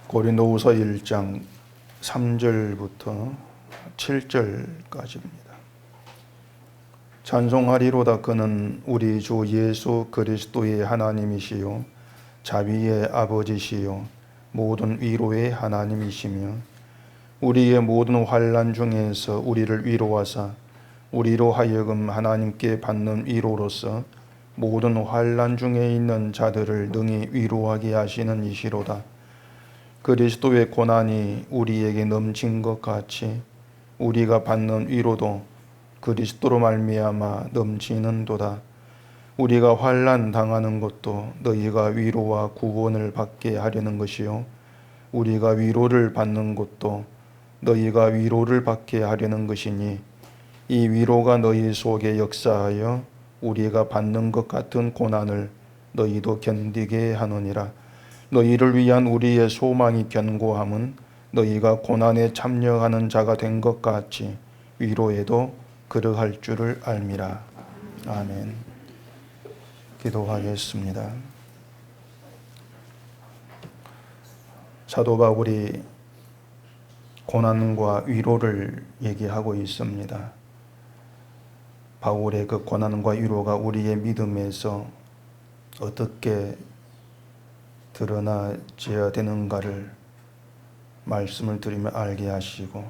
고린도후서 1장 3절부터 7절까지입니다. 찬송하리로다. 그는 우리 주 예수 그리스도의 하나님이시요 자비의 아버지시요 모든 위로의 하나님이시며 우리의 모든 환난 중에서 우리를 위로하사 우리로 하여금 하나님께 받는 위로로서 모든 환난 중에 있는 자들을 능히 위로하게 하시는 이시로다. 그리스도의 고난이 우리에게 넘친 것 같이 우리가 받는 위로도 그리스도로 말미암아 넘치는도다. 우리가 환난 당하는 것도 너희가 위로와 구원을 받게 하려는 것이요 우리가 위로를 받는 것도 너희가 위로를 받게 하려는 것이니 이 위로가 너희 속에 역사하여 우리가 받는 것 같은 고난을 너희도 견디게 하느니라. 너희를 위한 우리의 소망이 견고함은 너희가 고난에 참여하는 자가 된 것 같이 위로에도 그러할 줄을 알미라. 아멘. 기도하겠습니다. 사도 바울이 고난과 위로를 얘기하고 있습니다. 바울의 그 고난과 위로가 우리의 믿음에서 어떻게 드러나져야 되는가를 말씀을 드리며 알게 하시고,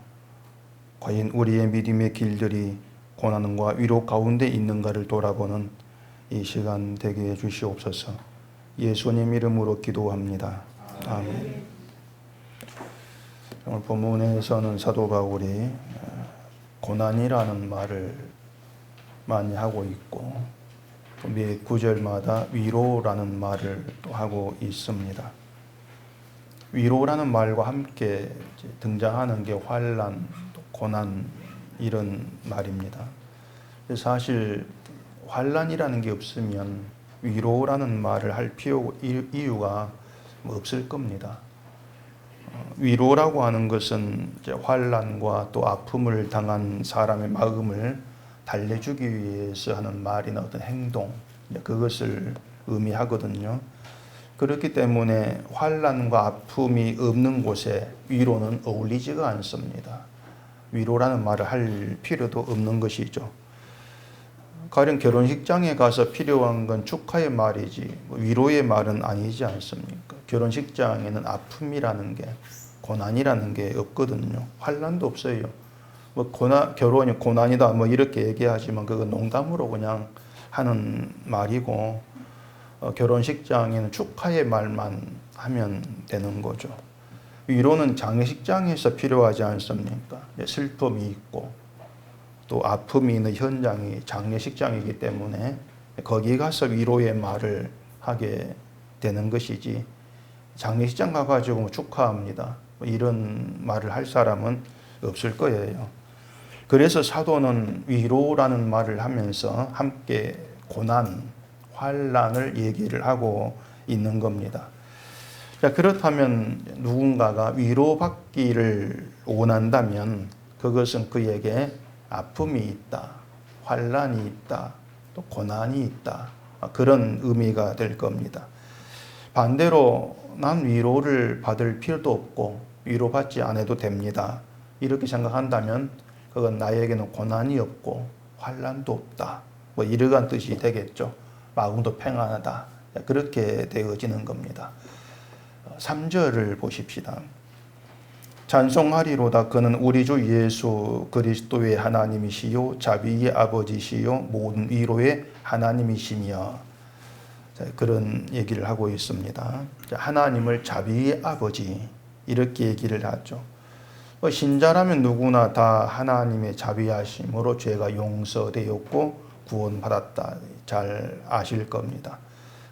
과연 우리의 믿음의 길들이 고난과 위로 가운데 있는가를 돌아보는 이 시간 되게 해 주시옵소서. 예수님 이름으로 기도합니다. 아멘. 오늘 본문에서는 사도 바울이 고난이라는 말을 많이 하고 있고 매 구절마다 위로라는 말을 또 하고 있습니다. 위로라는 말과 함께 등장하는 게 환난, 고난 이런 말입니다. 사실 환난이라는 게 없으면 위로라는 말을 할 이유가 없을 겁니다. 위로라고 하는 것은 환난과 또 아픔을 당한 사람의 마음을 달래주기 위해서 하는 말이나 어떤 행동, 그것을 의미하거든요. 그렇기 때문에 환난과 아픔이 없는 곳에 위로는 어울리지가 않습니다. 위로라는 말을 할 필요도 없는 것이죠. 가령 결혼식장에 가서 필요한 건 축하의 말이지 위로의 말은 아니지 않습니까? 결혼식장에는 아픔이라는 게, 고난이라는 게 없거든요. 환난도 없어요. 결혼이 고난이다 이렇게 얘기하지만 그건 농담으로 그냥 하는 말이고, 결혼식장에는 축하의 말만 하면 되는 거죠. 위로는 장례식장에서 필요하지 않습니까? 슬픔이 있고 또 아픔이 있는 현장이 장례식장이기 때문에 거기 가서 위로의 말을 하게 되는 것이지, 장례식장 가가지고 축하합니다 이런 말을 할 사람은 없을 거예요. 그래서 사도는 위로라는 말을 하면서 함께 고난, 환난을 얘기를 하고 있는 겁니다. 자, 그렇다면 누군가가 위로받기를 원한다면 그것은 그에게 아픔이 있다, 환난이 있다, 또 고난이 있다, 그런 의미가 될 겁니다. 반대로 난 위로를 받을 필요도 없고 위로받지 않아도 됩니다, 이렇게 생각한다면 그건 나에게는 고난이 없고 환난도 없다, 이러한 뜻이 되겠죠. 마음도 평안하다, 그렇게 되어지는 겁니다. 3절을 보십시다. 찬송하리로다. 그는 우리 주 예수 그리스도의 하나님이시요 자비의 아버지시요 모든 위로의 하나님이시며, 그런 얘기를 하고 있습니다. 하나님을 자비의 아버지 이렇게 얘기를 하죠. 신자라면 누구나 다 하나님의 자비하심으로 죄가 용서되었고 구원받았다 잘 아실 겁니다.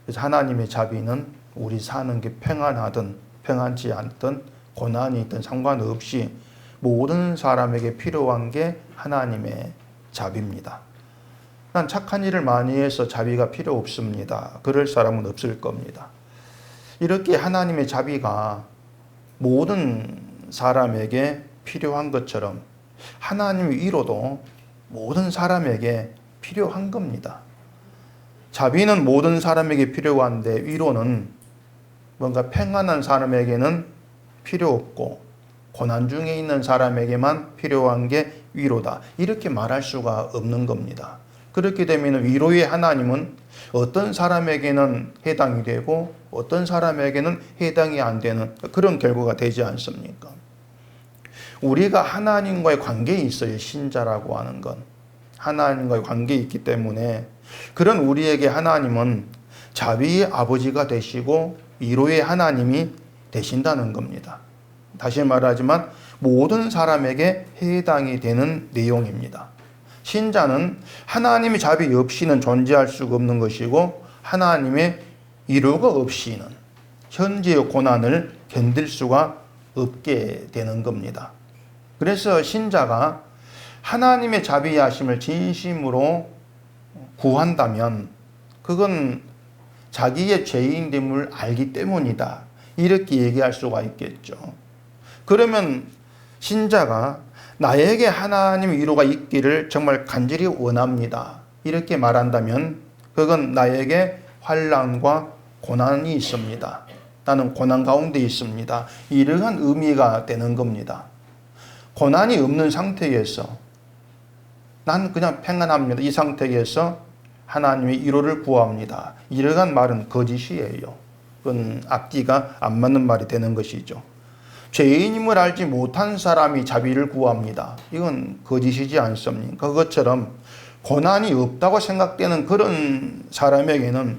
그래서 하나님의 자비는 우리 사는 게 평안하든 평안치 않든 고난이 있든 상관없이 모든 사람에게 필요한 게 하나님의 자비입니다. 난 착한 일을 많이 해서 자비가 필요 없습니다, 그럴 사람은 없을 겁니다. 이렇게 하나님의 자비가 모든 사람에게 필요한 것처럼 하나님의 위로도 모든 사람에게 필요한 겁니다. 자비는 모든 사람에게 필요한데 위로는 뭔가 평안한 사람에게는 필요 없고 고난 중에 있는 사람에게만 필요한 게 위로다. 이렇게 말할 수가 없는 겁니다. 그렇게 되면 위로의 하나님은 어떤 사람에게는 해당이 되고 어떤 사람에게는 해당이 안 되는 그런 결과가 되지 않습니까? 우리가 하나님과의 관계에 있어요. 신자라고 하는 건. 하나님과의 관계에 있기 때문에 그런 우리에게 하나님은 자비의 아버지가 되시고 위로의 하나님이 되신다는 겁니다. 다시 말하지만 모든 사람에게 해당이 되는 내용입니다. 신자는 하나님의 자비 없이는 존재할 수가 없는 것이고 하나님의 위로가 없이는 현재의 고난을 견딜 수가 없게 되는 겁니다. 그래서 신자가 하나님의 자비하심을 진심으로 구한다면 그건 자기의 죄인됨을 알기 때문이다. 이렇게 얘기할 수가 있겠죠. 그러면 신자가 나에게 하나님의 위로가 있기를 정말 간절히 원합니다. 이렇게 말한다면 그건 나에게 환난과 고난이 있습니다. 나는 고난 가운데 있습니다. 이러한 의미가 되는 겁니다. 고난이 없는 상태에서 난 그냥 평안합니다. 이 상태에서 하나님의 위로를 구합니다. 이러한 말은 거짓이에요. 그건 앞뒤가 안 맞는 말이 되는 것이죠. 죄인임을 알지 못한 사람이 자비를 구합니다. 이건 거짓이지 않습니까? 그것처럼 고난이 없다고 생각되는 그런 사람에게는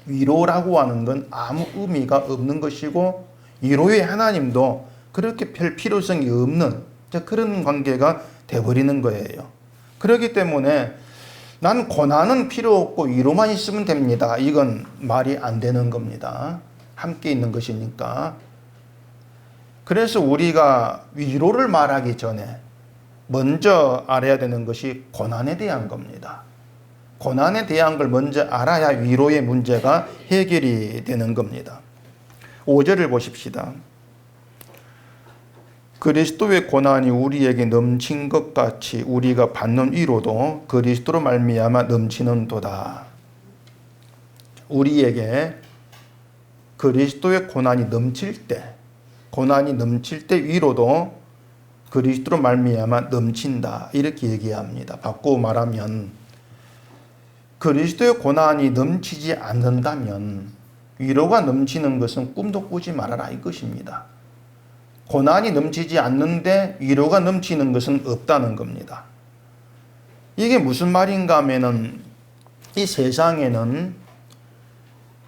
위로라고 하는 건 아무 의미가 없는 것이고 위로의 하나님도 그렇게 별 필요성이 없는 그런 관계가 되어버리는 거예요. 그렇기 때문에 난 고난은 필요 없고 위로만 있으면 됩니다. 이건 말이 안 되는 겁니다. 함께 있는 것이니까. 그래서 우리가 위로를 말하기 전에 먼저 알아야 되는 것이 고난에 대한 겁니다. 고난에 대한 걸 먼저 알아야 위로의 문제가 해결이 되는 겁니다. 5절을 보십시다. 그리스도의 고난이 우리에게 넘친 것 같이 우리가 받는 위로도 그리스도로 말미암아 넘치는도다. 우리에게 그리스도의 고난이 넘칠 때 위로도 그리스도로 말미암아 넘친다. 이렇게 얘기합니다. 바꾸어 말하면 그리스도의 고난이 넘치지 않는다면 위로가 넘치는 것은 꿈도 꾸지 말아라 이것입니다. 고난이 넘치지 않는데 위로가 넘치는 것은 없다는 겁니다. 이게 무슨 말인가 하면은 이 세상에는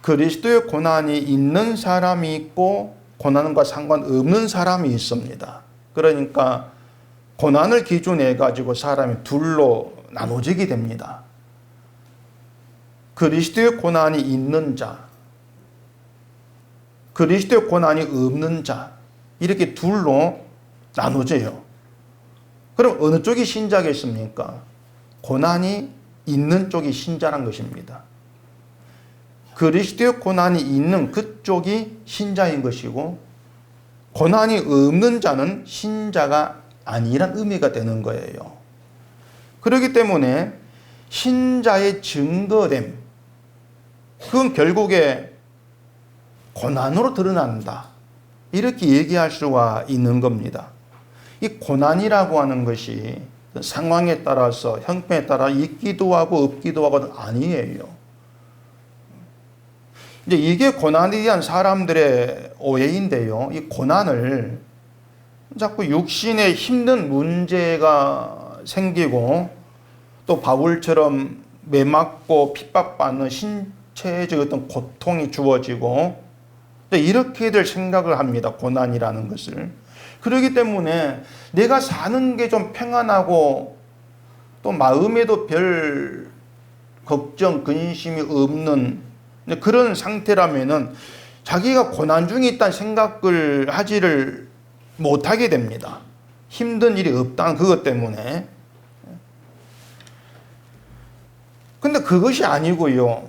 그리스도의 고난이 있는 사람이 있고 고난과 상관없는 사람이 있습니다. 그러니까 고난을 기준해 가지고 사람이 둘로 나눠지게 됩니다. 그리스도의 고난이 있는 자, 그리스도의 고난이 없는 자, 이렇게 둘로 나눠져요. 그럼 어느 쪽이 신자겠습니까? 고난이 있는 쪽이 신자란 것입니다. 그리스도의 고난이 있는 그쪽이 신자인 것이고 고난이 없는 자는 신자가 아니란 의미가 되는 거예요. 그렇기 때문에 신자의 증거됨, 그건 결국에 고난으로 드러난다. 이렇게 얘기할 수가 있는 겁니다. 이 고난이라고 하는 것이 상황에 따라서 형편에 따라 있기도 하고 없기도 하고 아니에요. 이제 이게 고난에 대한 사람들의 오해인데요. 이 고난을 자꾸 육신에 힘든 문제가 생기고 또 바울처럼 매맞고 핍박받는 신체적 어떤 고통이 주어지고 이렇게들 생각을 합니다. 고난이라는 것을. 그렇기 때문에 내가 사는 게 좀 평안하고 또 마음에도 별 걱정, 근심이 없는 그런 상태라면은 자기가 고난 중에 있다는 생각을 하지를 못하게 됩니다. 힘든 일이 없다는 그것 때문에. 근데 그것이 아니고요.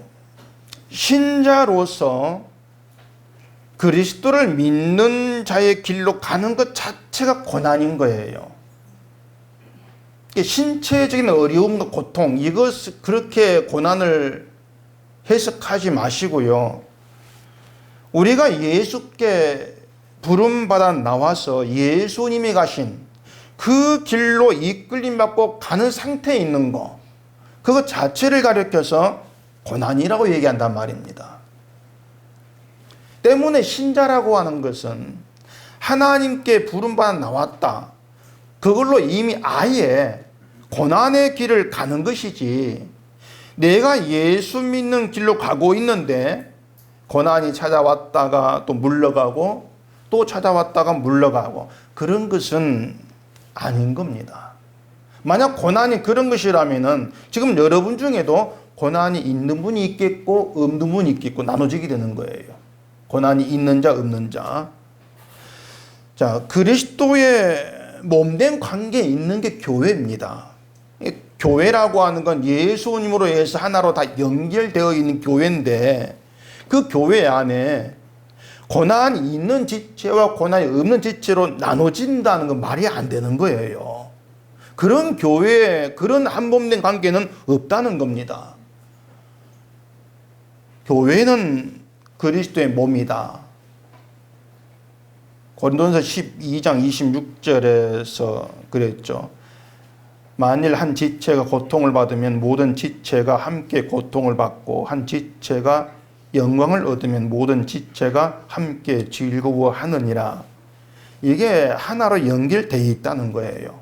신자로서 그리스도를 믿는 자의 길로 가는 것 자체가 고난인 거예요. 신체적인 어려움과 고통, 이것 그렇게 고난을 해석하지 마시고요. 우리가 예수께 부름받아 나와서 예수님이 가신 그 길로 이끌림 받고 가는 상태에 있는 거, 그것 자체를 가리켜서 고난이라고 얘기한단 말입니다. 때문에 신자라고 하는 것은 하나님께 부름받아 나왔다, 그걸로 이미 아예 고난의 길을 가는 것이지, 내가 예수 믿는 길로 가고 있는데 고난이 찾아왔다가 또 물러가고 또 찾아왔다가 물러가고 그런 것은 아닌 겁니다. 만약 고난이 그런 것이라면은 지금 여러분 중에도 고난이 있는 분이 있겠고 없는 분이 있겠고 나눠지게 되는 거예요. 고난이 있는 자 없는 자. 자, 그리스도의 몸된 관계에 있는 게 교회입니다. 교회라고 하는 건 예수님으로 해서 하나로 다 연결되어 있는 교회인데, 그 교회 안에 고난이 있는 지체와 고난이 없는 지체로 나눠진다는 건 말이 안 되는 거예요. 그런 교회에 그런 한 몸된 관계는 없다는 겁니다. 교회는 그리스도의 몸이다. 고린도전서 12장 26절에서 그랬죠. 만일 한 지체가 고통을 받으면 모든 지체가 함께 고통을 받고, 한 지체가 영광을 얻으면 모든 지체가 함께 즐거워하느니라. 이게 하나로 연결되어 있다는 거예요.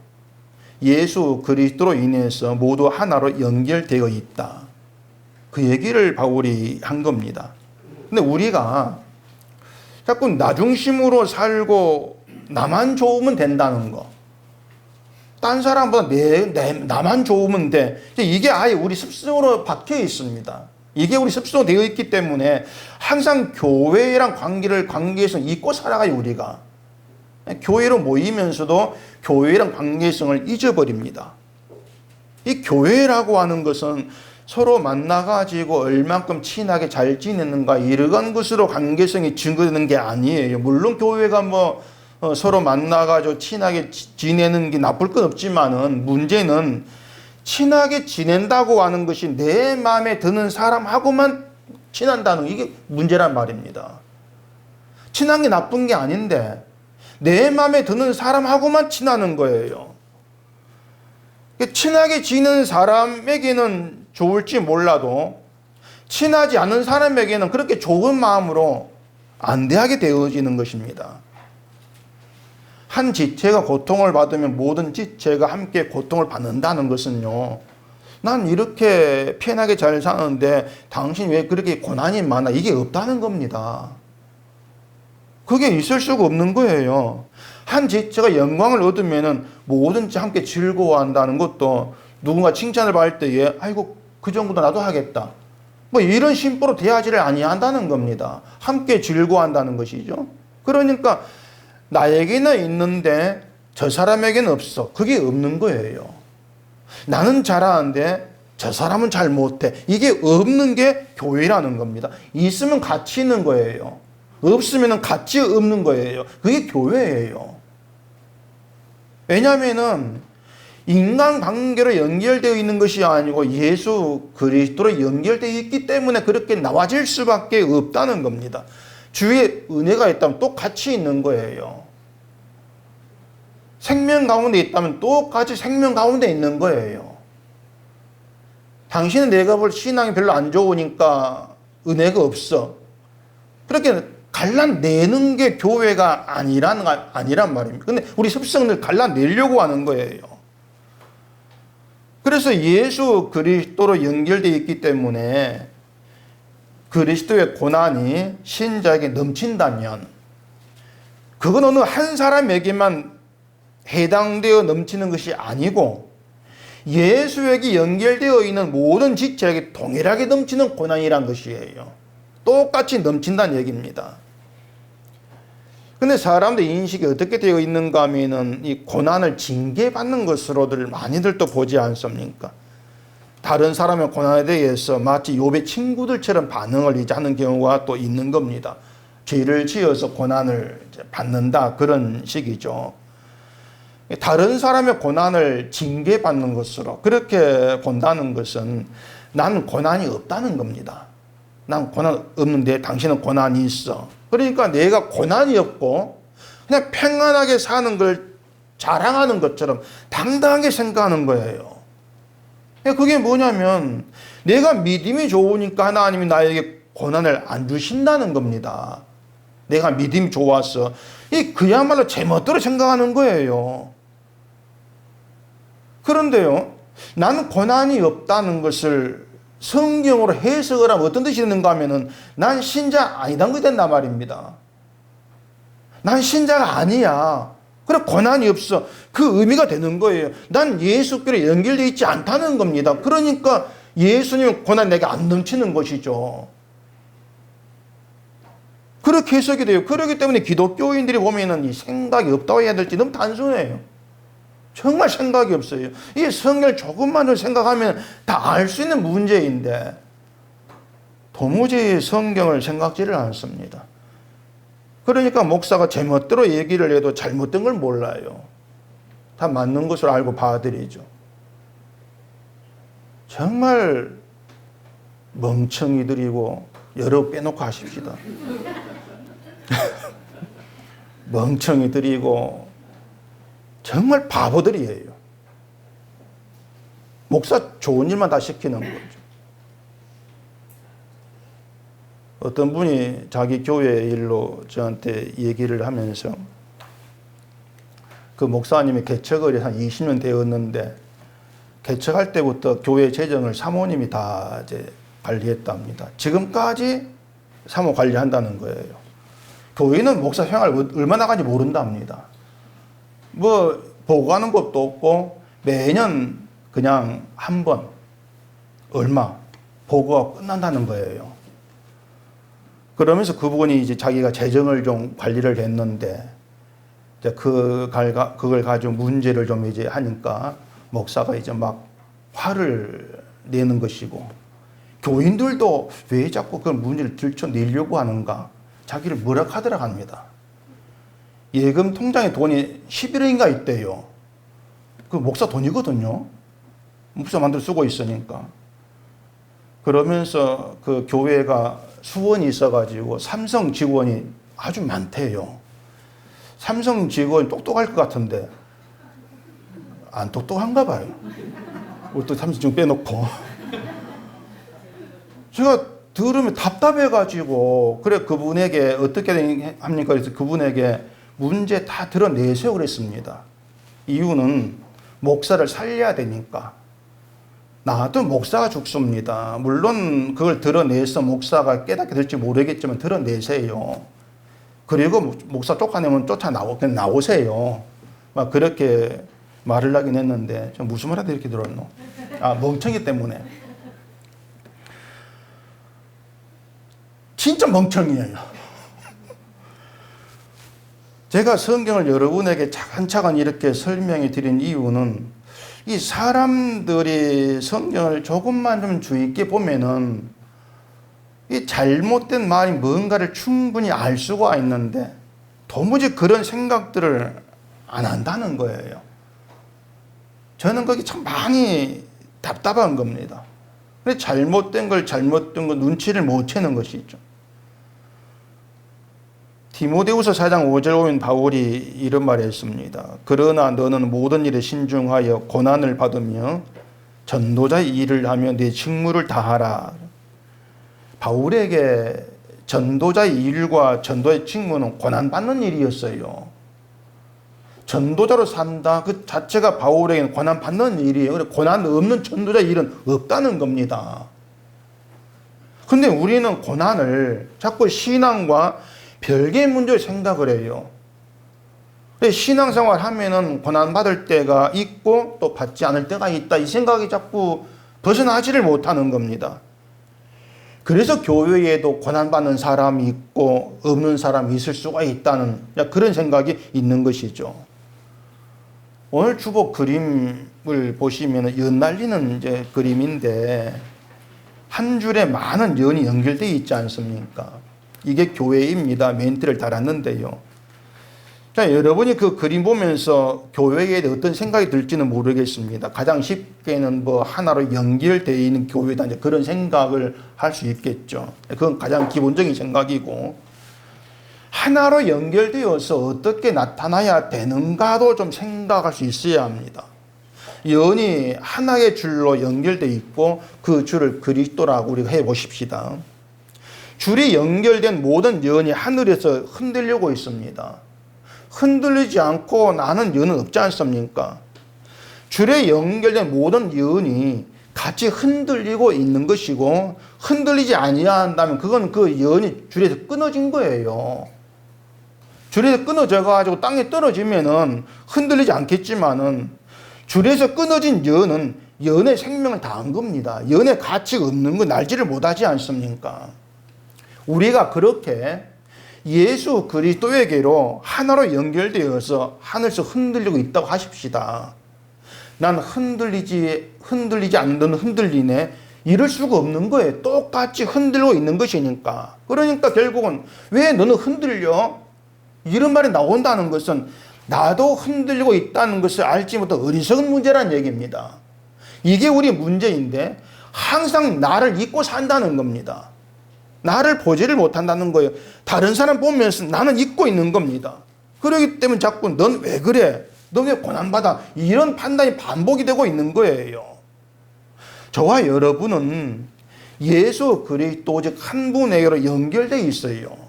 예수 그리스도로 인해서 모두 하나로 연결되어 있다. 그 얘기를 바울이 한 겁니다. 근데 우리가 자꾸 나 중심으로 살고 나만 좋으면 된다는 거, 딴 사람보다 나만 좋으면 돼, 이게 아예 우리 습성으로 박혀 있습니다. 이게 우리 습성으로 되어 있기 때문에 항상 교회랑 관계에서 잊고 살아가요. 우리가 교회로 모이면서도 교회랑 관계성을 잊어버립니다. 이 교회라고 하는 것은 서로 만나가지고 얼만큼 친하게 잘 지내는가 이러한 것으로 관계성이 증거되는 게 아니에요. 물론 교회가 서로 만나가지고 친하게 지내는 게 나쁠 건 없지만은, 문제는 친하게 지낸다고 하는 것이 내 마음에 드는 사람하고만 친한다는, 이게 문제란 말입니다. 친한 게 나쁜 게 아닌데 내 마음에 드는 사람하고만 친하는 거예요. 친하게 지내는 사람에게는 좋을지 몰라도 친하지 않은 사람에게는 그렇게 좋은 마음으로 안 대하게 되어지는 것입니다. 한 지체가 고통을 받으면 모든 지체가 함께 고통을 받는다는 것은요, 난 이렇게 편하게 잘 사는데 당신 왜 그렇게 고난이 많아, 이게 없다는 겁니다. 그게 있을 수가 없는 거예요. 한 지체가 영광을 얻으면 모든 지 함께 즐거워한다는 것도, 누군가 칭찬을 받을 때에 아이고 그 정도도 나도 하겠다, 이런 심보로 대하지를 아니한다는 겁니다. 함께 즐거워한다는 것이죠. 그러니까 나에게는 있는데 저 사람에게는 없어, 그게 없는 거예요. 나는 잘하는데 저 사람은 잘 못해, 이게 없는 게 교회라는 겁니다. 있으면 같이 있는 거예요. 없으면 같이 없는 거예요. 그게 교회예요. 왜냐하면 인간관계로 연결되어 있는 것이 아니고 예수 그리스도로 연결되어 있기 때문에 그렇게 나와질 수밖에 없다는 겁니다. 주의 은혜가 있다면 똑같이 있는 거예요. 생명 가운데 있다면 똑같이 생명 가운데 있는 거예요. 당신은 내가 볼 신앙이 별로 안 좋으니까 은혜가 없어, 그렇게 갈라내는 게 교회가 아니란 말입니다. 근데 우리 습성을 갈라내려고 하는 거예요. 그래서 예수 그리스도로 연결되어 있기 때문에 그리스도의 고난이 신자에게 넘친다면 그건 어느 한 사람에게만 해당되어 넘치는 것이 아니고 예수에게 연결되어 있는 모든 지체에게 동일하게 넘치는 고난이란 것이에요. 똑같이 넘친다는 얘기입니다. 근데 사람들 인식이 어떻게 되어 있는가 하면은 이 고난을 징계받는 것으로들 많이들 또 보지 않습니까? 다른 사람의 고난에 대해서 마치 욥의 친구들처럼 반응을 하는 경우가 또 있는 겁니다. 죄를 지어서 고난을 받는다, 그런 식이죠. 다른 사람의 고난을 징계받는 것으로 그렇게 본다는 것은 나는 고난이 없다는 겁니다. 난 고난 없는데 당신은 고난이 있어. 그러니까 내가 고난이 없고 그냥 평안하게 사는 걸 자랑하는 것처럼 당당하게 생각하는 거예요. 그게 뭐냐면 내가 믿음이 좋으니까 하나님이 나에게 고난을 안 주신다는 겁니다. 내가 믿음이 좋아서 그야말로 제멋대로 생각하는 거예요. 그런데요, 나는 고난이 없다는 것을 성경으로 해석을 하면 어떤 뜻이 되는가 하면은 난 신자 아니다는 것이 된단 말입니다. 난 신자가 아니야. 그래, 고난이 없어. 그 의미가 되는 거예요. 난 예수께로 연결되어 있지 않다는 겁니다. 그러니까 예수님 고난 내게 안 넘치는 것이죠. 그렇게 해석이 돼요. 그렇기 때문에 기독교인들이 보면은 이 생각이 없다고 해야 될지 너무 단순해요. 정말 생각이 없어요. 이 성경을 조금만 생각하면 다 알 수 있는 문제인데 도무지 성경을 생각지를 않습니다. 그러니까 목사가 제멋대로 얘기를 해도 잘못된 걸 몰라요. 다 맞는 것으로 알고 봐드리죠. 정말 멍청이들이고 여러 빼놓고 하십시다. 멍청이들이고 정말 바보들이에요. 목사 좋은 일만 다 시키는 거죠. 어떤 분이 자기 교회 일로 저한테 얘기를 하면서 그 목사님이 개척을 한 20년 되었는데 개척할 때부터 교회 재정을 사모님이 다 이제 관리했답니다. 지금까지 사모 관리한다는 거예요. 교회는 목사 생활 얼마나 가지 모른답니다. 뭐 보고하는 것도 없고 매년 그냥 한 번 얼마 보고가 끝난다는 거예요. 그러면서 그분이 이제 자기가 재정을 좀 관리를 했는데 이제 그걸 가지고 문제를 좀 이제 하니까 목사가 이제 막 화를 내는 것이고 교인들도 왜 자꾸 그 문제를 들춰내려고 하는가 자기를 뭐라카더라 합니다. 예금 통장에 돈이 11억인가 있대요. 그 목사 돈이거든요. 목사 만들어 쓰고 있으니까. 그러면서 그 교회가 수원이 있어가지고 삼성 직원이 아주 많대요. 삼성 직원이 똑똑할 것 같은데 안 똑똑한가 봐요. 또 삼성 직원 빼놓고. 제가 들으면 답답해가지고 그래 그분에게 어떻게 합니까? 그래서 그분에게 문제 다 드러내세요 그랬습니다. 이유는 목사를 살려야 되니까. 나도 목사가 죽습니다. 물론 그걸 드러내서 목사가 깨닫게 될지 모르겠지만 드러내세요. 그리고 목사 쫓아내면 그냥 나오세요. 막 그렇게 말을 하긴 했는데 좀 무슨 말 하다 이렇게 들었노? 아, 멍청이 때문에. 진짜 멍청이에요. 제가 성경을 여러분에게 차근차근 이렇게 설명해 드린 이유는 이 사람들이 성경을 조금만 좀 주의 있게 보면은 이 잘못된 말이 뭔가를 충분히 알 수가 있는데 도무지 그런 생각들을 안 한다는 거예요. 저는 거기 참 많이 답답한 겁니다. 그래서 잘못된 거 눈치를 못 채는 것이죠. 디모데후서 4장 5절 보면 바울이 이런 말을 했습니다. 그러나 너는 모든 일에 신중하여 고난을 받으며 전도자의 일을 하며 내 직무를 다하라. 바울에게 전도자의 일과 전도의 직무는 고난받는 일이었어요. 전도자로 산다 그 자체가 바울에게는 고난받는 일이에요. 고난 없는 전도자의 일은 없다는 겁니다. 근데 우리는 고난을 자꾸 신앙과 별개의 문제로 생각을 해요. 신앙생활 하면은 고난받을 때가 있고 또 받지 않을 때가 있다. 이 생각이 자꾸 벗어나지를 못하는 겁니다. 그래서 교회에도 고난받는 사람이 있고 없는 사람이 있을 수가 있다는 그런 생각이 있는 것이죠. 오늘 주보 그림을 보시면 연 날리는 이제 그림인데 한 줄에 많은 연이 연결되어 있지 않습니까? 이게 교회입니다. 멘트를 달았는데요. 자, 여러분이 그 그림 보면서 교회에 대해 어떤 생각이 들지는 모르겠습니다. 가장 쉽게는 뭐 하나로 연결되어 있는 교회다 이제 그런 생각을 할 수 있겠죠. 그건 가장 기본적인 생각이고 하나로 연결되어서 어떻게 나타나야 되는가도 좀 생각할 수 있어야 합니다. 연이 하나의 줄로 연결되어 있고 그 줄을 그리스도라고 우리가 해보십시다. 줄이 연결된 모든 연이 하늘에서 흔들리고 있습니다. 흔들리지 않고 나는 연은 없지 않습니까? 줄에 연결된 모든 연이 같이 흔들리고 있는 것이고 흔들리지 아니한다면 그건 그 연이 줄에서 끊어진 거예요. 줄에서 끊어져 가지고 땅에 떨어지면은 흔들리지 않겠지만은 줄에서 끊어진 연은 연의 생명을 다한 겁니다. 연의 가치가 없는 거 날지를 못하지 않습니까? 우리가 그렇게 예수 그리스도에게로 하나로 연결되어서 하늘에서 흔들리고 있다고 하십시다. 난 흔들리지 않는 흔들리네. 이럴 수가 없는 거예요. 똑같이 흔들고 있는 것이니까. 그러니까 결국은 왜 너는 흔들려? 이런 말이 나온다는 것은 나도 흔들리고 있다는 것을 알지 못한 어리석은 문제란 얘기입니다. 이게 우리 문제인데 항상 나를 잊고 산다는 겁니다. 나를 보지를 못한다는 거예요. 다른 사람 보면서 나는 잊고 있는 겁니다. 그렇기 때문에 자꾸 넌 왜 그래? 넌 왜 고난받아? 이런 판단이 반복이 되고 있는 거예요. 저와 여러분은 예수 그리스도 오직 한 분에게로 연결되어 있어요.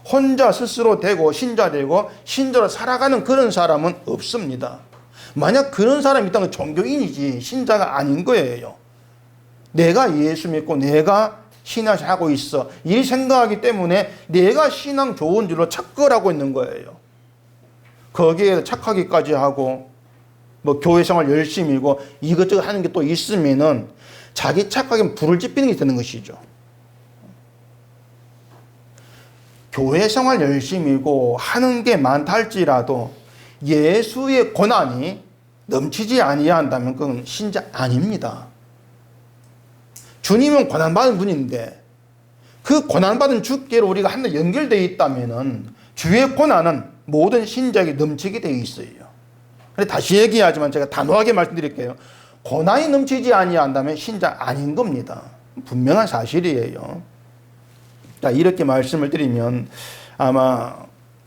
혼자 스스로 되고 신자 되고 신자로 살아가는 그런 사람은 없습니다. 만약 그런 사람이 있다면 종교인이지 신자가 아닌 거예요. 내가 예수 믿고 내가 신앙을 하고 있어. 이 생각하기 때문에 내가 신앙 좋은 줄로 착각을 하고 있는 거예요. 거기에 착하기까지 하고 뭐 교회 생활 열심히고 이것저것 하는 게 또 있으면은 자기 착각에 불을 지피는 게 되는 것이죠. 교회 생활 열심히고 하는 게 많다 할지라도 예수의 고난이 넘치지 아니한다면 그건 신자 아닙니다. 주님은 고난받은 분인데 그 고난받은 주께로 우리가 하나 연결되어 있다면은 주의 고난은 모든 신자에게 넘치게 되어 있어요. 그런데 다시 얘기하지만 제가 단호하게 말씀드릴게요. 고난이 넘치지 아니한다면 신자 아닌 겁니다. 분명한 사실이에요. 자, 이렇게 말씀을 드리면 아마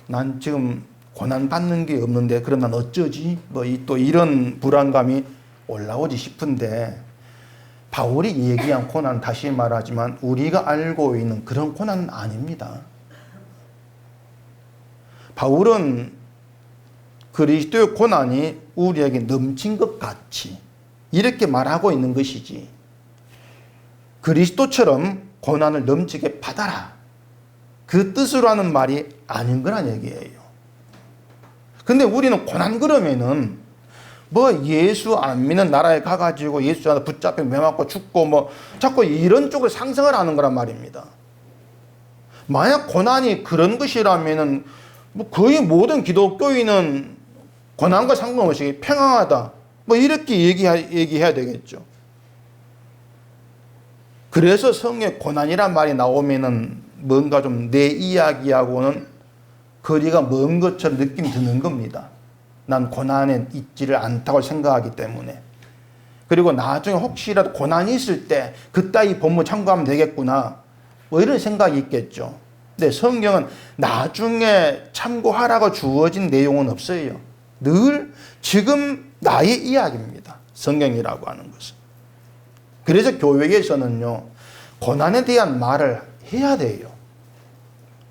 난 지금 고난받는 게 없는데 그럼 난 어쩌지? 또 이런 불안감이 올라오지 싶은데 바울이 얘기한 고난 다시 말하지만 우리가 알고 있는 그런 고난은 아닙니다. 바울은 그리스도의 고난이 우리에게 넘친 것 같이 이렇게 말하고 있는 것이지 그리스도처럼 고난을 넘치게 받아라 그 뜻으로 하는 말이 아닌 거란 얘기예요. 근데 우리는 고난 그러면은 예수 안 믿는 나라에 가가지고 예수 하나 붙잡혀 매맞고 죽고 자꾸 이런 쪽으로 상승을 하는 거란 말입니다. 만약 고난이 그런 것이라면은 거의 모든 기독교인은 고난과 상관없이 평안하다 이렇게 얘기해야 되겠죠. 그래서 성경에 고난이란 말이 나오면은 뭔가 좀 내 이야기하고는 거리가 먼 것처럼 느낌이 드는 겁니다. 난 고난에 있지를 않다고 생각하기 때문에. 그리고 나중에 혹시라도 고난이 있을 때 그따위 본문 참고하면 되겠구나 이런 생각이 있겠죠. 근데 성경은 나중에 참고하라고 주어진 내용은 없어요. 늘 지금 나의 이야기입니다. 성경이라고 하는 것은. 그래서 교회에서는요 고난에 대한 말을 해야 돼요.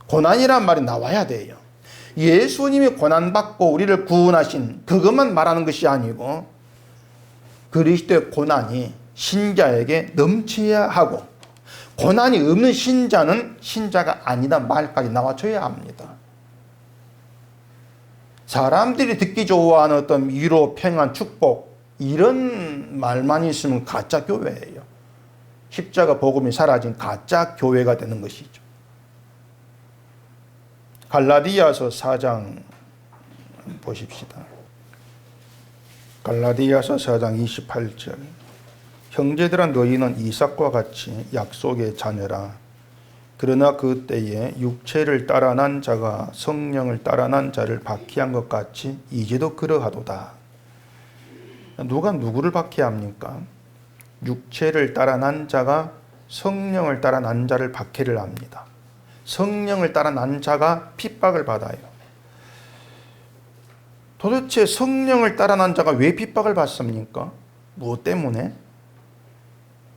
고난이란 말이 나와야 돼요. 예수님이 고난받고 우리를 구원하신 그것만 말하는 것이 아니고 그리스도의 고난이 신자에게 넘쳐야 하고 고난이 없는 신자는 신자가 아니다 말까지 나와줘야 합니다. 사람들이 듣기 좋아하는 어떤 위로, 평안, 축복 이런 말만 있으면 가짜 교회예요. 십자가 복음이 사라진 가짜 교회가 되는 것이죠. 갈라디아서 4장 보십시다. 갈라디아서 4장 28절 형제들아 너희는 이삭과 같이 약속의 자녀라. 그러나 그 때에 육체를 따라 난 자가 성령을 따라 난 자를 박해한 것 같이 이제도 그러하도다. 누가 누구를 박해합니까? 육체를 따라 난 자가 성령을 따라 난 자를 박해를 합니다. 성령을 따라 난 자가 핍박을 받아요. 도대체 성령을 따라 난 자가 왜 핍박을 받습니까? 무엇 때문에?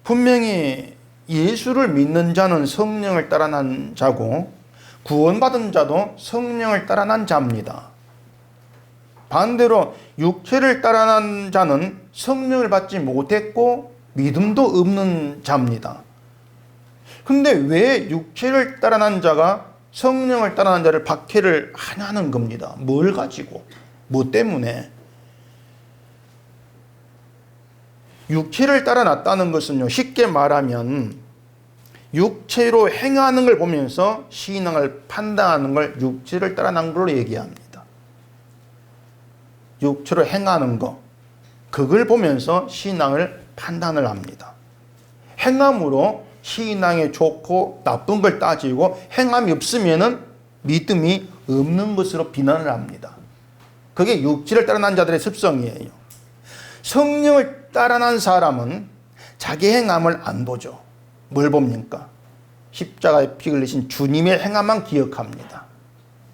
분명히 예수를 믿는 자는 성령을 따라 난 자고 구원받은 자도 성령을 따라 난 자입니다. 반대로 육체를 따라 난 자는 성령을 받지 못했고 믿음도 없는 자입니다. 근데 왜 육체를 따라 난 자가 성령을 따라 난 자를 박해를 하냐는 겁니다. 뭘 가지고? 뭐 때문에? 육체를 따라 났다는 것은요, 쉽게 말하면 육체로 행하는 걸 보면서 신앙을 판단하는 걸 육체를 따라 난 걸로 얘기합니다. 육체로 행하는 거, 그걸 보면서 신앙을 판단을 합니다. 행함으로 신앙이 좋고 나쁜 걸 따지고 행함이 없으면은 믿음이 없는 것으로 비난을 합니다. 그게 육체를 따라 난 자들의 습성이에요. 성령을 따라 난 사람은 자기 행함을 안 보죠. 뭘 봅니까? 십자가에 피 흘리신 주님의 행함만 기억합니다.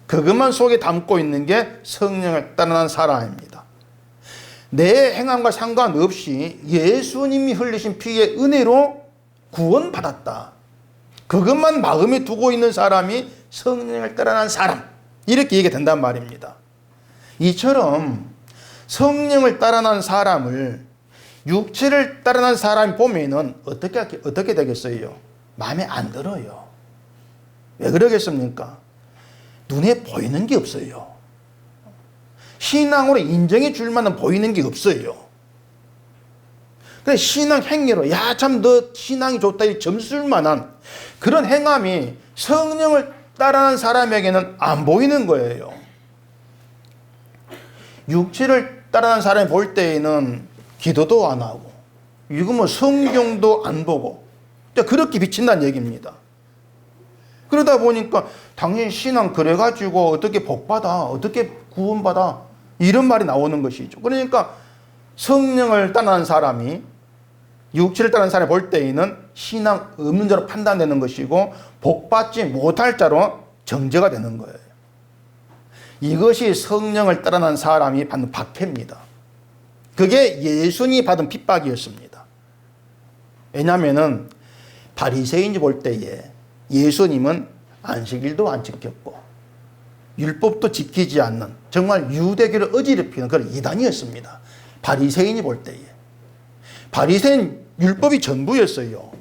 그것만 속에 담고 있는 게 성령을 따라 난 사람입니다. 내 행함과 상관없이 예수님이 흘리신 피의 은혜로 구원받았다. 그것만 마음에 두고 있는 사람이 성령을 따라 난 사람. 이렇게 얘기가 된단 말입니다. 이처럼 성령을 따라 난 사람을 육체를 따라 난 사람이 보면은 어떻게 되겠어요? 마음에 안 들어요. 왜 그러겠습니까? 눈에 보이는 게 없어요. 신앙으로 인정해 줄 만한 보이는 게 없어요. 그래 신앙 행위로 야 참 너 신앙이 좋다 이 점수줄 만한 그런 행함이 성령을 따라하는 사람에게는 안 보이는 거예요. 육체를 따라하는 사람이 볼 때에는 기도도 안 하고 이거 뭐 성경도 안 보고 그렇게 비친다는 얘기입니다. 그러다 보니까 당연히 신앙 그래가지고 어떻게 복받아 어떻게 구원받아 이런 말이 나오는 것이죠. 그러니까 성령을 따르는 사람이 육체를 따르는 사람이 볼 때에는 신앙 없는 자로 판단되는 것이고 복받지 못할 자로 정죄가 되는 거예요. 이것이 성령을 따르는 사람이 받는 박해입니다. 그게 예수님이 받은 핍박이었습니다. 왜냐하면 바리새인이 볼 때에 예수님은 안식일도 안 지켰고 율법도 지키지 않는 정말 유대교를 어지럽히는 그런 이단이었습니다. 바리새인이 볼 때에. 바리새인 율법이 전부였어요.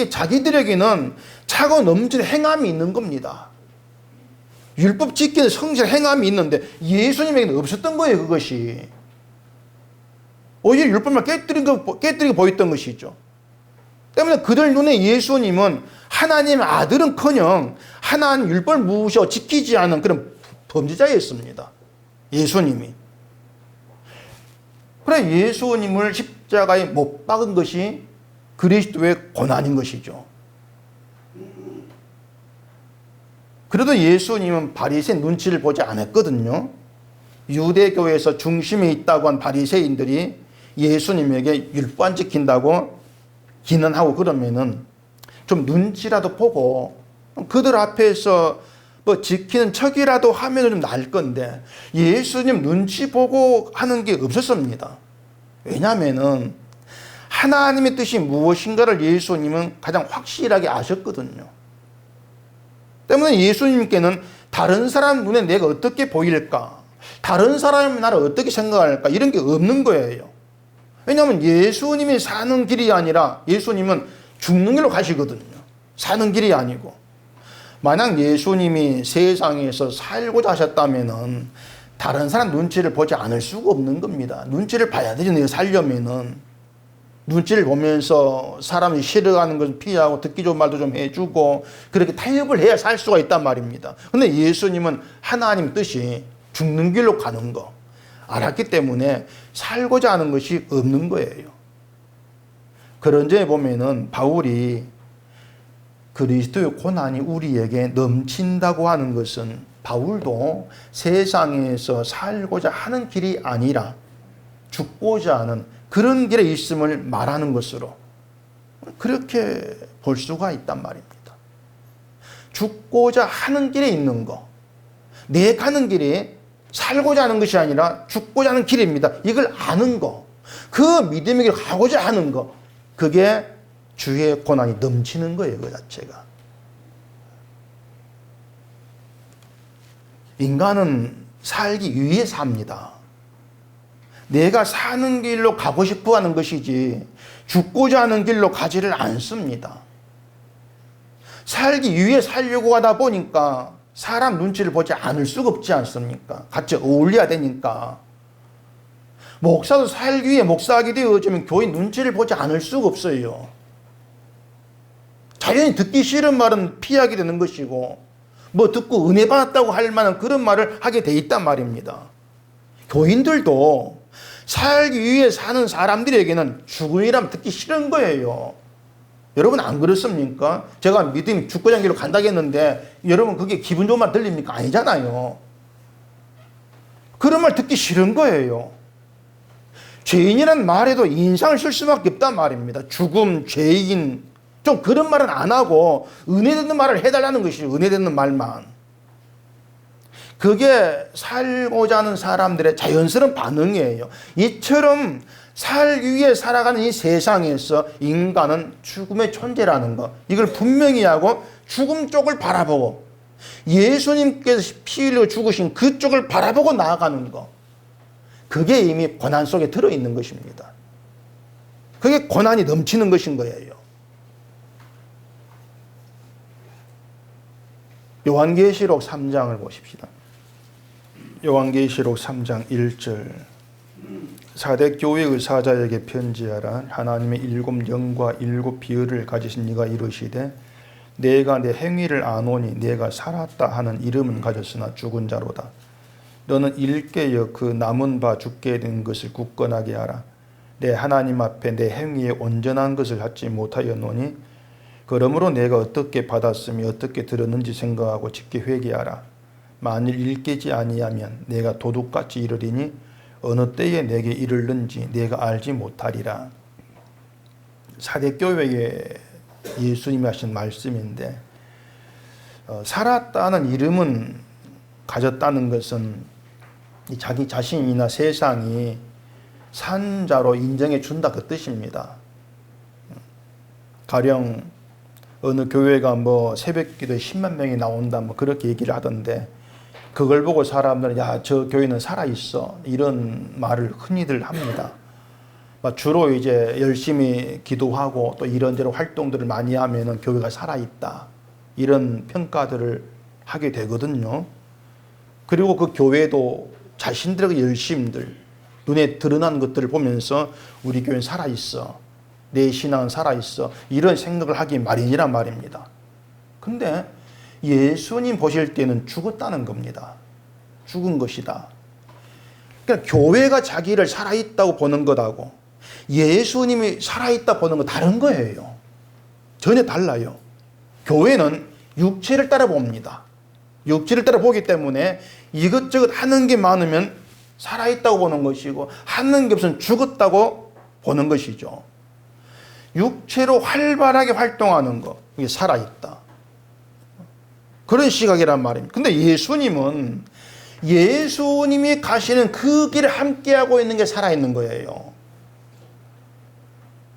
자기들에게는 차고 넘치는 행함이 있는 겁니다. 율법 지키는 성실 행함이 있는데 예수님에게는 없었던 거예요. 그것이. 오히려 율법만 깨뜨리게 보였던 것이죠. 때문에 그들 눈에 예수님은 하나님의 아들은커녕 하나님 율법을 무시하고 지키지 않은 그런 범죄자였습니다. 예수님이. 그래 예수님을 십자가에 못 박은 것이 그리스도의 고난인 것이죠. 그래도 예수님은 바리새인 눈치를 보지 않았거든요. 유대교에서 중심에 있다고 한 바리새인들이 예수님에게 율법 안 지킨다고 기난하고 그러면은 좀 눈치라도 보고 그들 앞에서 뭐 지키는 척이라도 하면 좀 나을 건데 예수님 눈치 보고 하는 게 없었습니다. 왜냐하면은 하나님의 뜻이 무엇인가를 예수님은 가장 확실하게 아셨거든요. 때문에 예수님께는 다른 사람 눈에 내가 어떻게 보일까? 다른 사람이 나를 어떻게 생각할까? 이런 게 없는 거예요. 왜냐하면 예수님이 사는 길이 아니라 예수님은 죽는 길로 가시거든요. 사는 길이 아니고. 만약 예수님이 세상에서 살고자 하셨다면은 다른 사람 눈치를 보지 않을 수가 없는 겁니다. 눈치를 봐야 되죠. 내가 살려면은. 눈치를 보면서 사람이 싫어하는 것을 피하고 듣기 좋은 말도 좀 해주고 그렇게 타협을 해야 살 수가 있단 말입니다. 근데 예수님은 하나님 뜻이 죽는 길로 가는 거 알았기 때문에 살고자 하는 것이 없는 거예요. 그런 점에 보면은 바울이 그리스도의 고난이 우리에게 넘친다고 하는 것은 바울도 세상에서 살고자 하는 길이 아니라 죽고자 하는 그런 길에 있음을 말하는 것으로 그렇게 볼 수가 있단 말입니다. 죽고자 하는 길에 있는 거. 내 가는 길이 살고자 하는 것이 아니라 죽고자 하는 길입니다. 이걸 아는 거. 그 믿음의 길을 가고자 하는 거. 그게 주의 고난이 넘치는 거예요. 그 자체가. 인간은 살기 위해 삽니다. 내가 사는 길로 가고 싶어 하는 것이지 죽고자 하는 길로 가지를 않습니다. 살기 위해 살려고 하다 보니까 사람 눈치를 보지 않을 수가 없지 않습니까? 같이 어울려야 되니까. 목사도 살기 위해 목사하게 되어지면 교인 눈치를 보지 않을 수가 없어요. 자연히 듣기 싫은 말은 피하게 되는 것이고, 뭐 듣고 은혜 받았다고 할 만한 그런 말을 하게 돼 있단 말입니다. 교인들도 살기 위해 사는 사람들에게는 죽음이라면 듣기 싫은 거예요. 여러분 안 그렇습니까? 제가 믿음이 죽고자 하는 길로 간다고 했는데 여러분 그게 기분 좋은 말 들립니까? 아니잖아요. 그런 말 듣기 싫은 거예요. 죄인이란 말에도 인상을 쓸 수밖에 없단 말입니다. 죽음, 죄인, 좀 그런 말은 안 하고 은혜 되는 말을 해달라는 것이죠. 은혜 되는 말만. 그게 살고자 하는 사람들의 자연스러운 반응이에요. 이처럼 살기 위해 살아가는 이 세상에서 인간은 죽음의 존재라는 것, 이걸 분명히 하고 죽음 쪽을 바라보고 예수님께서 피 흘려 죽으신 그쪽을 바라보고 나아가는 것, 그게 이미 고난 속에 들어있는 것입니다. 그게 고난이 넘치는 것인 거예요. 요한계시록 3장을 보십시다. 요한계시록 3장 1절. 사대 교회의 사자에게 편지하라. 하나님의 7 영과 7 비을을 가지신 네가 이르시되 내가 내 행위를 아노니 내가 살았다 하는 이름은 가졌으나 죽은 자로다. 너는 일깨어 그 남은 바 죽게 된 것을 굳건하게 하라. 내 하나님 앞에 내 행위에 온전한 것을 갖지 못하였노니 그러므로 내가 어떻게 받았으며 어떻게 들었는지 생각하고 깊게 회개하라. 만일 일깨지 아니하면 내가 도둑같이 이르리니 어느 때에 내게 이르는지 내가 알지 못하리라. 사대교회에 예수님이 하신 말씀인데, 살았다는 이름은 가졌다는 것은 자기 자신이나 세상이 산 자로 인정해 준다 그 뜻입니다. 가령 어느 교회가 뭐 새벽기도에 10만 명이 나온다 뭐 그렇게 얘기를 하던데, 그걸 보고 사람들은 야, 저 교회는 살아있어 이런 말을 흔히들 합니다. 주로 이제 열심히 기도하고 또 이런저런 활동들을 많이 하면은 교회가 살아있다 이런 평가들을 하게 되거든요. 그리고 그 교회도 자신들의 열심들, 눈에 드러난 것들을 보면서 우리 교회는 살아있어, 내 신앙은 살아있어 이런 생각을 하기 마련이란 말입니다. 근데 예수님 보실 때는 죽었다는 겁니다. 죽은 것이다. 그러니까 교회가 자기를 살아있다고 보는 것하고 예수님이 살아있다 보는 건 다른 거예요. 전혀 달라요. 교회는 육체를 따라 봅니다. 육체를 따라 보기 때문에 이것저것 하는 게 많으면 살아있다고 보는 것이고 하는 게 없으면 죽었다고 보는 것이죠. 육체로 활발하게 활동하는 것, 이게 살아있다. 그런 시각이란 말입니다. 근데 예수님은 예수님이 가시는 그 길을 함께하고 있는 게 살아있는 거예요.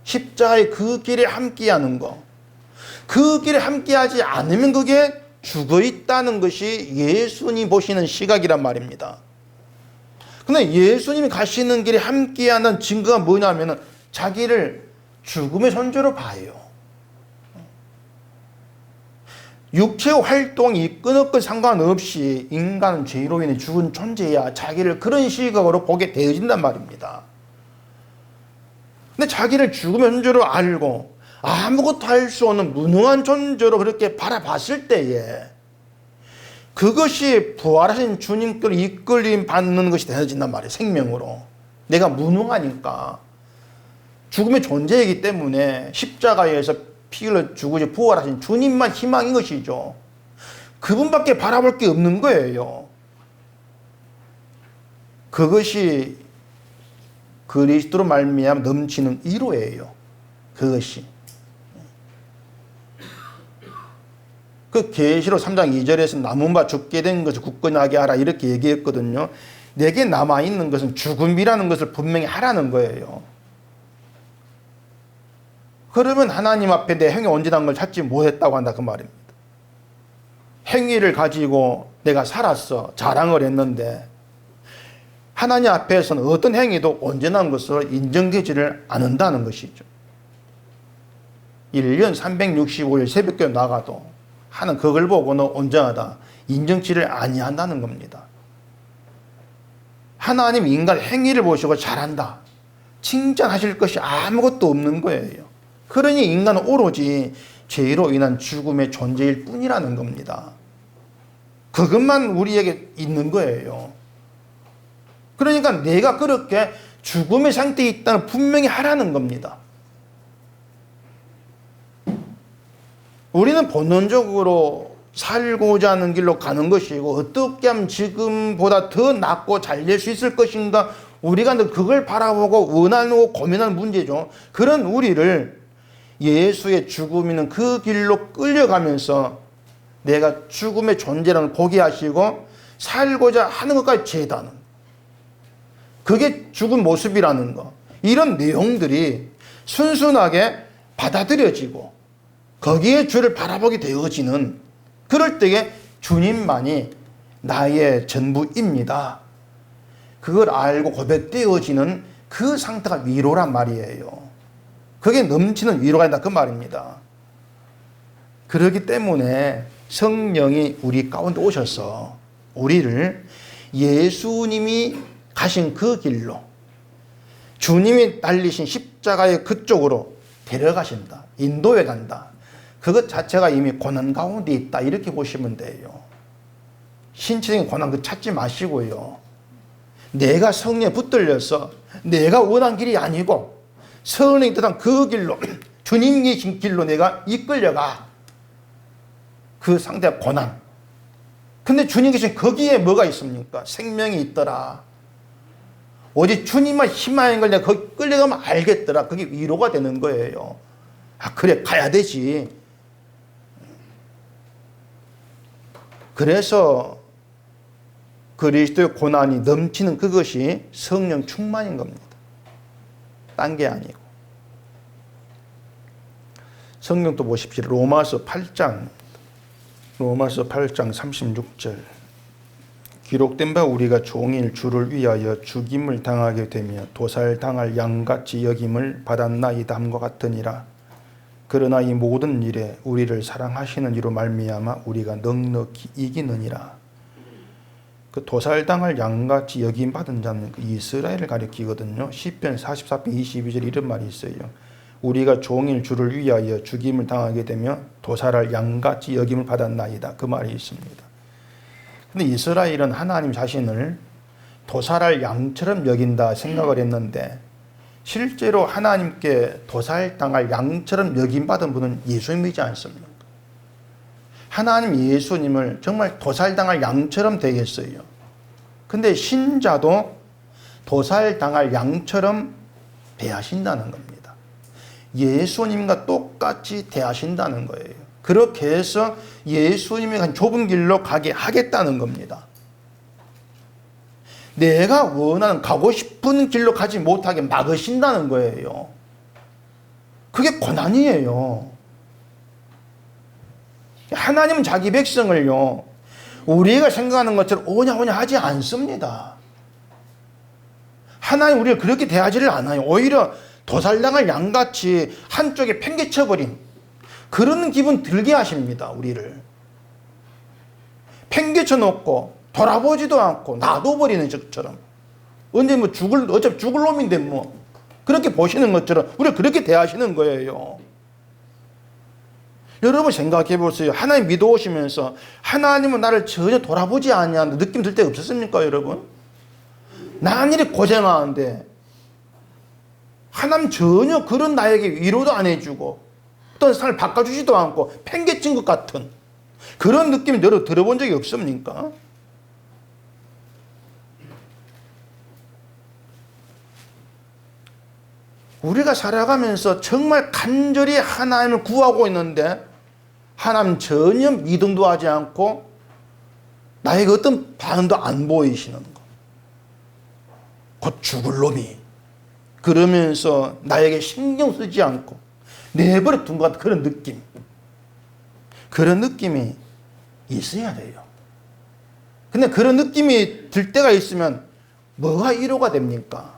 십자가의 그 길에 함께하는 거. 그 길에 함께하지 않으면 그게 죽어있다는 것이 예수님 보시는 시각이란 말입니다. 근데 예수님이 가시는 길에 함께하는 증거가 뭐냐면 자기를 죽음의 존재로 봐요. 육체 활동이 끊었건 상관없이 인간은 죄로 인해 죽은 존재야 자기를 그런 시각으로 보게 되어진단 말입니다. 근데 자기를 죽음의 존재로 알고 아무것도 할 수 없는 무능한 존재로 그렇게 바라봤을 때에 그것이 부활하신 주님께로 이끌림 받는 것이 되어진단 말이에요. 생명으로. 내가 무능하니까 죽음의 존재이기 때문에 십자가에서 피 흘려 죽으시 부활하신 주님만 희망인 것이죠. 그분밖에 바라볼 게 없는 거예요. 그것이 그리스도로 말미암아 넘치는 위로예요. 그것이. 그 계시록 3장 2절에서 남은 바 죽게 된 것을 굳건하게 하라 이렇게 얘기했거든요. 내게 남아있는 것은 죽음이라는 것을 분명히 하라는 거예요. 그러면 하나님 앞에 내 행위 온전한 걸 찾지 못했다고 한다 그 말입니다. 행위를 가지고 내가 살았어, 자랑을 했는데 하나님 앞에서는 어떤 행위도 온전한 것으로 인정되지를 않는다는 것이죠. 1년 365일 새벽교회 나가도 하는 그걸 보고는 온전하다, 인정치를 아니한다는 겁니다. 하나님 인간 행위를 보시고 잘한다, 칭찬하실 것이 아무것도 없는 거예요. 그러니 인간은 오로지 죄로 인한 죽음의 존재일 뿐이라는 겁니다. 그것만 우리에게 있는 거예요. 그러니까 내가 그렇게 죽음의 상태에 있다는 분명히 하라는 겁니다. 우리는 본능적으로 살고자 하는 길로 가는 것이고 어떻게 하면 지금보다 더 낫고 잘 될 수 있을 것인가, 우리가 그걸 바라보고 원하고 고민하는 문제죠. 그런 우리를 예수의 죽음이는 그 길로 끌려가면서 내가 죽음의 존재라는 걸 보게 하시고 살고자 하는 것까지 제다는, 그게 죽은 모습이라는 거, 이런 내용들이 순순하게 받아들여지고 거기에 주를 바라보게 되어지는, 그럴 때에 주님만이 나의 전부입니다, 그걸 알고 고백되어지는 그 상태가 위로란 말이에요. 그게 넘치는 위로가 된다 그 말입니다. 그렇기 때문에 성령이 우리 가운데 오셔서 우리를 예수님이 가신 그 길로, 주님이 달리신 십자가의 그쪽으로 데려가신다, 인도해 간다. 그것 자체가 이미 고난 가운데 있다 이렇게 보시면 돼요. 신체적인 고난 그 찾지 마시고요. 내가 성령에 붙들려서 내가 원한 길이 아니고 성령이 뜻한 그 길로, 주님이 계신 길로 내가 이끌려가. 그 상대가 고난. 근데 주님 계신 거기에 뭐가 있습니까? 생명이 있더라. 오직 주님만 희망인 걸 내가 거기 끌려가면 알겠더라. 그게 위로가 되는 거예요. 아, 그래, 가야 되지. 그래서 그리스도의 고난이 넘치는 그것이 성령 충만인 겁니다. 딴 게 아니고. 성경 또 보십시오. 로마서 8장 36절. 기록된 바 우리가 종일 주를 위하여 죽임을 당하게 되며 도살당할 양같이 여김을 받았나이다 함과 같으니라. 그러나 이 모든 일에 우리를 사랑하시는 이로 말미암아 우리가 넉넉히 이기느니라. 그 도살당할 양같이 여김받은 자는 그 이스라엘을 가리키거든요. 시편 44편 22절 이런 말이 있어요. 우리가 종일 주를 위하여 죽임을 당하게 되며 도살할 양같이 여김을 받았나이다. 그 말이 있습니다. 근데 이스라엘은 하나님 자신을 도살할 양처럼 여긴다 생각을 했는데 실제로 하나님께 도살당할 양처럼 여김받은 분은 예수님이지 않습니까? 하나님 예수님을 정말 도살당할 양처럼 대했어요. 근데 신자도 도살당할 양처럼 대하신다는 겁니다. 예수님과 똑같이 대하신다는 거예요. 그렇게 해서 예수님이 간 좁은 길로 가게 하겠다는 겁니다. 내가 원하는 가고 싶은 길로 가지 못하게 막으신다는 거예요. 그게 고난이에요. 하나님은 자기 백성을요, 우리가 생각하는 것처럼 오냐오냐 하지 않습니다. 하나님 우리를 그렇게 대하지를 않아요. 오히려 도살당할 양같이 한쪽에 팽개쳐버린 그런 기분 들게 하십니다. 우리를 팽개쳐 놓고 돌아보지도 않고 놔둬버리는 것처럼, 언제 어차피 죽을 놈인데 뭐 그렇게 보시는 것처럼 우리를 그렇게 대하시는 거예요. 여러분 생각해 보세요. 하나님 믿어오시면서 하나님은 나를 전혀 돌아보지 않냐는 느낌 들 때 없었습니까, 여러분? 난 이렇게 고생하는데 하나님 전혀 그런 나에게 위로도 안 해주고 어떤 삶을 바꿔주지도 않고 팽개친 것 같은 그런 느낌이 들어본 적이 없습니까? 우리가 살아가면서 정말 간절히 하나님을 구하고 있는데 하나님 전혀 믿음도 하지 않고 나에게 어떤 반응도 안 보이시는 거. 곧 죽을 놈이. 그러면서 나에게 신경 쓰지 않고 내버려 둔 것 같은 그런 느낌. 그런 느낌이 있어야 돼요. 근데 그런 느낌이 들 때가 있으면 뭐가 위로가 됩니까?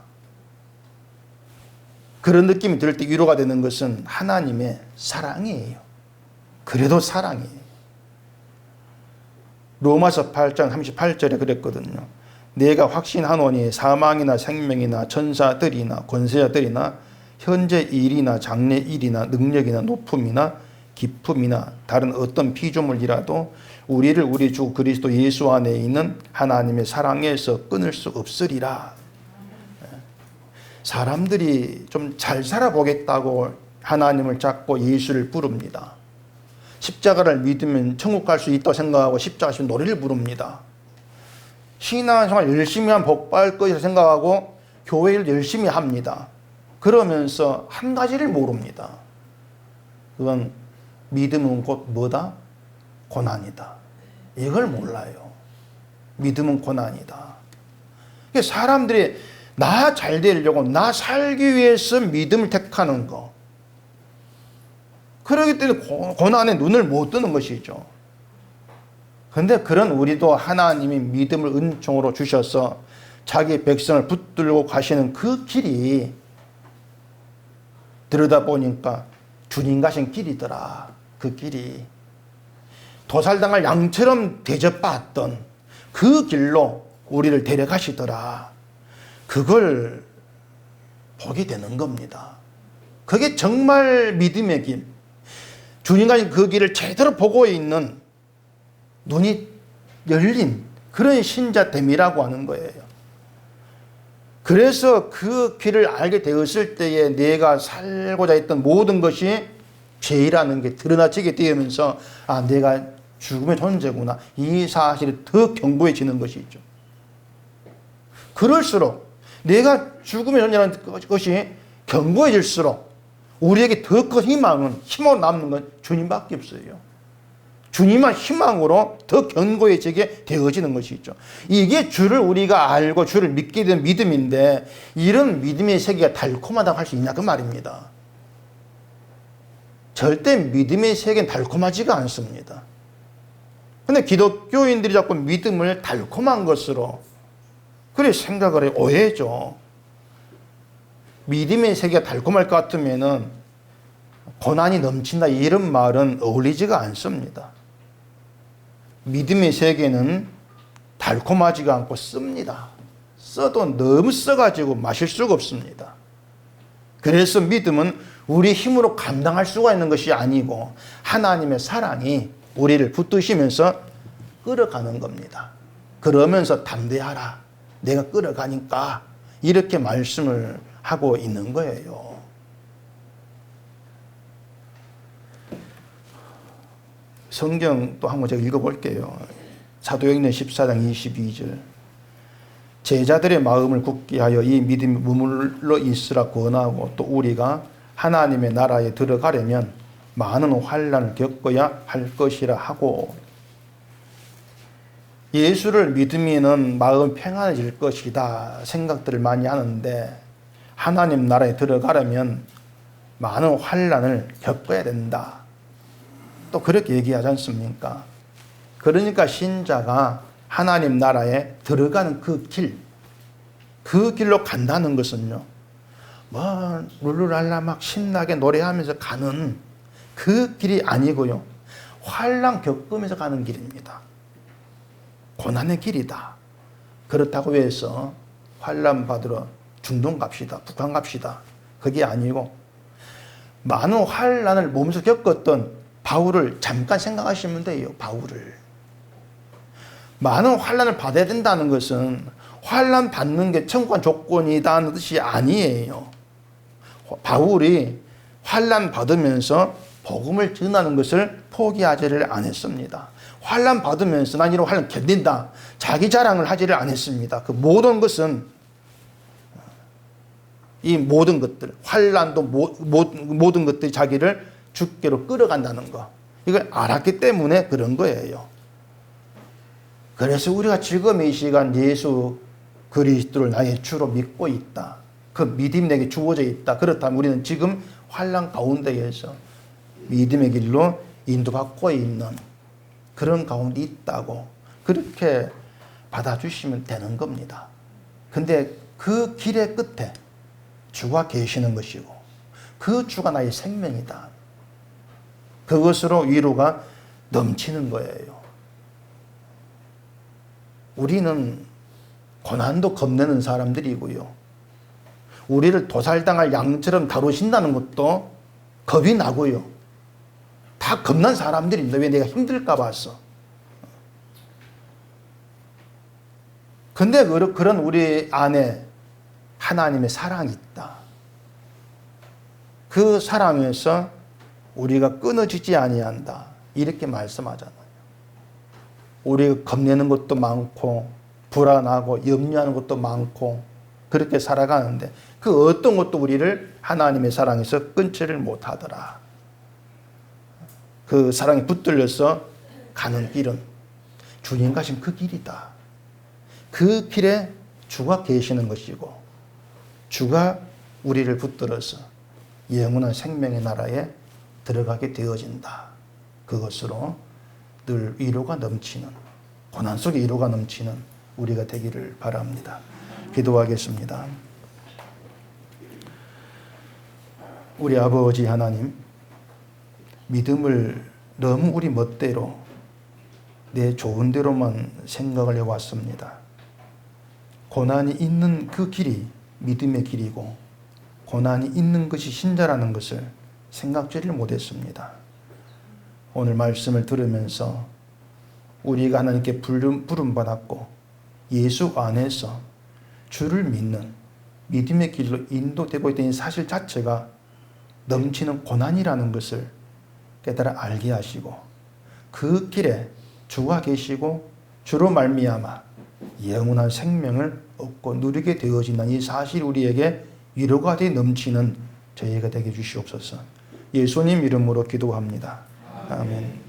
그런 느낌이 들 때 위로가 되는 것은 하나님의 사랑이에요. 그래도 사랑이에요. 로마서 8장 38절에 그랬거든요. 내가 확신하노니 사망이나 생명이나 천사들이나 권세자들이나 현재 일이나 장래 일이나 능력이나 높음이나 기품이나 다른 어떤 피조물이라도 우리를 우리 주 그리스도 예수 안에 있는 하나님의 사랑에서 끊을 수 없으리라. 사람들이 좀 잘 살아보겠다고 하나님을 잡고 예수를 부릅니다. 십자가를 믿으면 천국 갈 수 있다고 생각하고 십자가 시 노래를 부릅니다. 신앙생활 열심히 하면 복 받을 것이라 생각하고 교회를 열심히 합니다. 그러면서 한 가지를 모릅니다. 그건 믿음은 곧 뭐다? 고난이다. 이걸 몰라요. 믿음은 고난이다. 사람들이 나 잘 되려고 나 살기 위해서 믿음을 택하는 거. 그렇기 때문에 고난에 눈을 못 뜨는 것이죠. 그런데 그런 우리도 하나님이 믿음을 은총으로 주셔서 자기 백성을 붙들고 가시는 그 길이 들여다보니까 주님 가신 길이더라. 그 길이 도살당할 양처럼 대접받던 그 길로 우리를 데려가시더라. 그걸 보게 되는 겁니다. 그게 정말 믿음의 길. 주님 가신 그 길을 제대로 보고 있는 눈이 열린 그런 신자됨이라고 하는 거예요. 그래서 그 길을 알게 되었을 때에 내가 살고자 했던 모든 것이 죄라는 게 드러나지게 되면서 아, 내가 죽음의 존재구나. 이 사실이 더 견고해지는 것이죠. 그럴수록 내가 죽음의 존재라는 것이 견고해질수록 우리에게 더 큰 희망은 힘으로 남는 건 주님밖에 없어요. 주님만 희망으로 더 견고해지게 되어지는 것이죠. 이게 주를 우리가 알고 주를 믿게 된 믿음인데 이런 믿음의 세계가 달콤하다고 할 수 있냐 그 말입니다. 절대 믿음의 세계는 달콤하지가 않습니다. 근데 기독교인들이 자꾸 믿음을 달콤한 것으로 그래 생각을 해 오해죠. 믿음의 세계가 달콤할 것 같으면은 고난이 넘친다 이런 말은 어울리지가 않습니다. 믿음의 세계는 달콤하지가 않고 씁니다. 써도 너무 써가지고 마실 수가 없습니다. 그래서 믿음은 우리 힘으로 감당할 수가 있는 것이 아니고 하나님의 사랑이 우리를 붙드시면서 끌어가는 겁니다. 그러면서 담대하라. 내가 끌어가니까 이렇게 말씀을 하고 있는 거예요. 성경 또 한번 제가 읽어볼게요. 사도행전 14장 22절. 제자들의 마음을 굳게 하여 이 믿음이 머물러 있으라 권하고 또 우리가 하나님의 나라에 들어가려면 많은 환난을 겪어야 할 것이라 하고 예수를 믿으면 마음 평안해질 것이다 생각들을 많이 하는데 하나님 나라에 들어가려면 많은 환난을 겪어야 된다. 또 그렇게 얘기하지 않습니까? 그러니까 신자가 하나님 나라에 들어가는 그 길로 간다는 것은요. 뭐 룰루랄라 막 신나게 노래하면서 가는 그 길이 아니고요. 환난 겪으면서 가는 길입니다. 고난의 길이다. 그렇다고 해서 환난 받으러 중동 갑시다. 북한 갑시다. 그게 아니고 많은 환난을 몸에서 겪었던 바울을 잠깐 생각하시면 돼요. 바울을. 많은 환난을 받아야 된다는 것은 환난 받는 게 천국한 조건이라는 뜻이 아니에요. 바울이 환난 받으면서 복음을 전하는 것을 포기하지를 않았습니다. 환난 받으면서 난 이런 환난 견딘다. 자기 자랑을 하지를 않았습니다. 그 모든 것은 이 모든 것들, 환난도 모든 것들이 자기를 주께로 끌어간다는 것. 이걸 알았기 때문에 그런 거예요. 그래서 우리가 지금 이 시간 예수 그리스도를 나의 주로 믿고 있다. 그 믿음이 내게 주어져 있다. 그렇다면 우리는 지금 환난 가운데에서 믿음의 길로 인도받고 있는 그런 가운데 있다고 그렇게 받아주시면 되는 겁니다. 근데 그 길의 끝에 주가 계시는 것이고 그 주가 나의 생명이다. 그것으로 위로가 넘치는 거예요. 우리는 고난도 겁내는 사람들이고요. 우리를 도살당할 양처럼 다루신다는 것도 겁이 나고요. 다 겁난 사람들입니다. 왜? 내가 힘들까 봐서. 근데 그런 우리 안에 하나님의 사랑이 있다. 그 사랑에서 우리가 끊어지지 아니한다. 이렇게 말씀하잖아요. 우리가 겁내는 것도 많고 불안하고 염려하는 것도 많고 그렇게 살아가는데 그 어떤 것도 우리를 하나님의 사랑에서 끊지를 못하더라. 그 사랑에 붙들려서 가는 길은 주님 가신 그 길이다. 그 길에 주가 계시는 것이고 주가 우리를 붙들어서 영원한 생명의 나라에 들어가게 되어진다. 그것으로 늘 위로가 넘치는, 고난 속에 위로가 넘치는 우리가 되기를 바랍니다. 기도하겠습니다. 우리 아버지 하나님, 믿음을 너무 우리 멋대로 내 좋은 대로만 생각을 해왔습니다. 고난이 있는 그 길이 믿음의 길이고 고난이 있는 것이 신자라는 것을 생각지를 못했습니다. 오늘 말씀을 들으면서 우리가 하나님께 부름받았고 예수 안에서 주를 믿는 믿음의 길로 인도되고 있다는 사실 자체가 넘치는 고난이라는 것을 깨달아 알게 하시고 그 길에 주가 계시고 주로 말미암아 영원한 생명을 얻고 누리게 되어진다는 이 사실이 우리에게 위로가 되어 넘치는 저희가 되게 주시옵소서. 예수님 이름으로 기도합니다. 아멘.